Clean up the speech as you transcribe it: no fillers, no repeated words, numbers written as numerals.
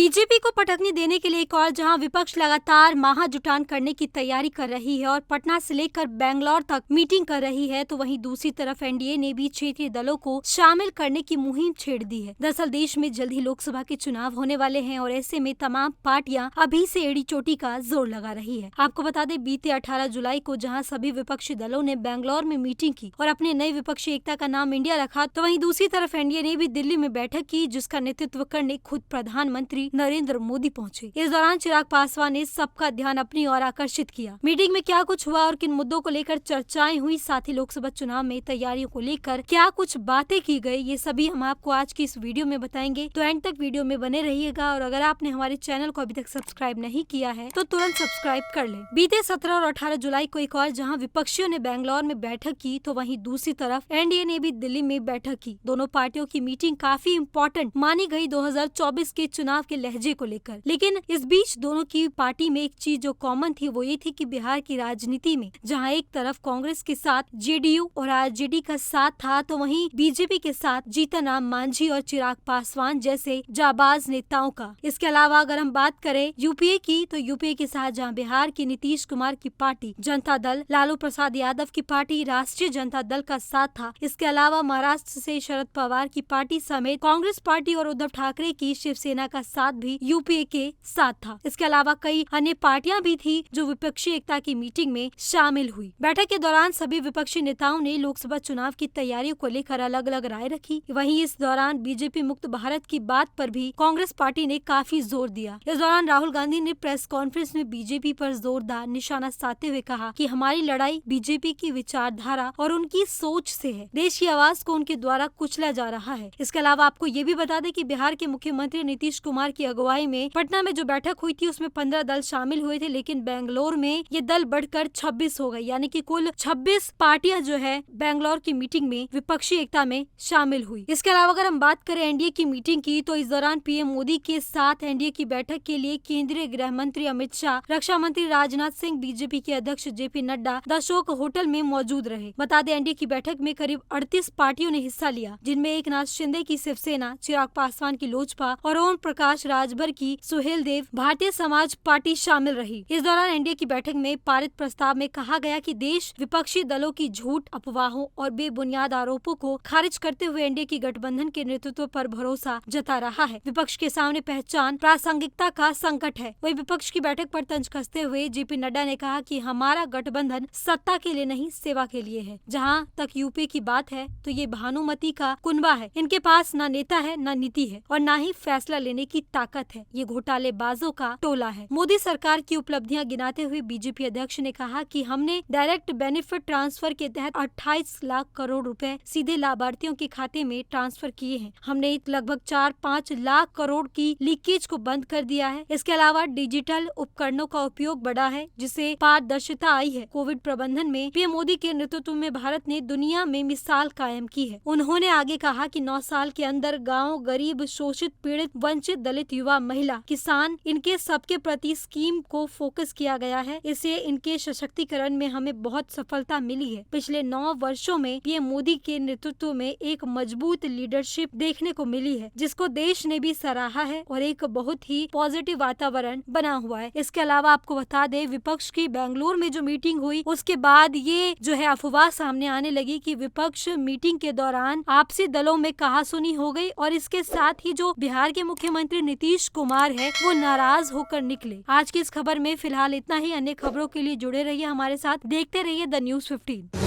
BJP को पटकनी देने के लिए एक और जहां विपक्ष लगातार महाजुटान करने की तैयारी कर रही है और पटना से लेकर बेंगलोर तक मीटिंग कर रही है, तो वहीं दूसरी तरफ एनडीए ने भी क्षेत्रीय दलों को शामिल करने की मुहिम छेड़ दी है। दरअसल देश में जल्द ही लोकसभा के चुनाव होने वाले हैं और ऐसे में तमाम पार्टियां अभी से एड़ी चोटी का जोर लगा रही है। आपको बता दें, बीते 18 जुलाई को जहां सभी विपक्षी दलों ने बेंगलोर में मीटिंग की और अपने नई विपक्षी एकता का नाम इंडिया रखा, तो वहीं दूसरी तरफ एनडीए ने भी दिल्ली में बैठक की, जिसका नेतृत्व करने खुद प्रधानमंत्री नरेंद्र मोदी पहुंचे। इस दौरान चिराग पासवान ने सबका ध्यान अपनी ओर आकर्षित किया। मीटिंग में क्या कुछ हुआ और किन मुद्दों को लेकर चर्चाएं हुई, साथ ही लोकसभा चुनाव में तैयारियों को लेकर क्या कुछ बातें की गई, ये सभी हम आपको आज की इस वीडियो में बताएंगे। तो एंड तक वीडियो में बने रहिएगा और अगर आपने हमारे चैनल को अभी तक सब्सक्राइब नहीं किया है तो तुरंत सब्सक्राइब कर ले। बीते 17 और 18 जुलाई को एक और जहां विपक्षियों ने बेंगलोर में बैठक की, तो वहीं दूसरी तरफ एनडीए ने भी दिल्ली में बैठक की। दोनों पार्टियों की मीटिंग काफी इम्पोर्टेंट मानी गई 2024 के चुनाव के लहजे को लेकर। लेकिन इस बीच दोनों की पार्टी में एक चीज जो कॉमन थी वो ये थी कि बिहार की राजनीति में जहां एक तरफ कांग्रेस के साथ जेडीयू और आरजेडी का साथ था, तो वहीं बीजेपी के साथ जीतन राम मांझी और चिराग पासवान जैसे जाबाज नेताओं का। इसके अलावा अगर हम बात करें यूपीए की, तो यूपीए के साथ जहां बिहार की नीतीश कुमार की पार्टी जनता दल, लालू प्रसाद यादव की पार्टी राष्ट्रीय जनता दल का साथ था। इसके अलावा महाराष्ट्र से शरद पवार की पार्टी समेत कांग्रेस पार्टी और उद्धव ठाकरे की शिवसेना का साथ भी यूपीए के साथ था। इसके अलावा कई अन्य पार्टियां भी थी जो विपक्षी एकता की मीटिंग में शामिल हुई। बैठक के दौरान सभी विपक्षी नेताओं ने लोकसभा चुनाव की तैयारियों को लेकर अलग अलग राय रखी। वहीं इस दौरान बीजेपी मुक्त भारत की बात पर भी कांग्रेस पार्टी ने काफी जोर दिया। इस दौरान राहुल गांधी ने प्रेस कॉन्फ्रेंस में बीजेपी पर जोरदार निशाना साधते हुए कहा कि हमारी लड़ाई बीजेपी की विचारधारा और उनकी सोच से है। देश की आवाज को उनके द्वारा कुचला जा रहा है। इसके अलावा आपको ये भी बता दें कि बिहार के मुख्यमंत्री नीतीश कुमार की अगुवाई में पटना में जो बैठक हुई थी उसमें 15 दल शामिल हुए थे, लेकिन बेंगलोर में ये दल बढ़कर 26 हो गए, यानी कि कुल 26 पार्टियां जो है बेंगलोर की मीटिंग में विपक्षी एकता में शामिल हुई। इसके अलावा अगर हम बात करें एनडीए की मीटिंग की, तो इस दौरान पीएम मोदी के साथ एनडीए की बैठक के लिए केंद्रीय गृह मंत्री अमित शाह, रक्षा मंत्री राजनाथ सिंह, बीजेपी के अध्यक्ष JP Nadda the Ashok hotel में मौजूद रहे। बता दें, एनडीए की बैठक में करीब 38 पार्टियों ने हिस्सा लिया, जिनमें एकनाथ शिंदे की शिवसेना, चिराग पासवान की लोजपा और ओम प्रकाश राजभर की सुहेल देव भारतीय समाज पार्टी शामिल रही। इस दौरान एनडीए की बैठक में पारित प्रस्ताव में कहा गया कि देश विपक्षी दलों की झूठ, अफवाहों और बेबुनियाद आरोपों को खारिज करते हुए एनडीए की गठबंधन के नेतृत्व पर भरोसा जता रहा है। विपक्ष के सामने पहचान प्रासंगिकता का संकट है। वही विपक्ष की बैठक पर तंज कसते हुए जेपी नड्डा ने कहा कि हमारा गठबंधन सत्ता के लिए नहीं, सेवा के लिए है। जहां तक यूपी की बात है, तो ये भानुमति का कुनबा है। इनके पास न नेता है, न नीति है और न ही फैसला लेने की ताकत है। ये घोटालेबाजों का टोला है। मोदी सरकार की उपलब्धियां गिनाते हुए बीजेपी अध्यक्ष ने कहा कि हमने डायरेक्ट बेनिफिट ट्रांसफर के तहत 28 लाख करोड़ रुपए सीधे लाभार्थियों के खाते में ट्रांसफर किए हैं। हमने लगभग 4-5 लाख करोड़ की लीकेज को बंद कर दिया है। इसके अलावा डिजिटल उपकरणों का उपयोग बढ़ा है, जिससे पारदर्शिता आई है। कोविड प्रबंधन में पीएम मोदी के नेतृत्व में भारत ने दुनिया में मिसाल कायम की है। उन्होंने आगे कहा कि 9 साल के अंदर गाँव, गरीब, शोषित, पीड़ित, वंचित, दलित, युवा, महिला, किसान, इनके सबके प्रति स्कीम को फोकस किया गया है। इससे इनके सशक्तिकरण में हमें बहुत सफलता मिली है। पिछले 9 वर्षों में पीएम मोदी के नेतृत्व में एक मजबूत लीडरशिप देखने को मिली है, जिसको देश ने भी सराहा है और एक बहुत ही पॉजिटिव वातावरण बना हुआ है। इसके अलावा आपको बता दें, विपक्ष की बेंगलुरु में जो मीटिंग हुई उसके बाद ये जो है अफवाह सामने आने लगी कि विपक्ष मीटिंग के दौरान आपसी दलों में कहासुनी हो गई और इसके साथ ही जो बिहार के मुख्यमंत्री नीतीश कुमार है वो नाराज होकर निकले। आज की इस खबर में फिलहाल इतना ही। अन्य खबरों के लिए जुड़े रहिए हमारे साथ, देखते रहिए द न्यूज़ 15।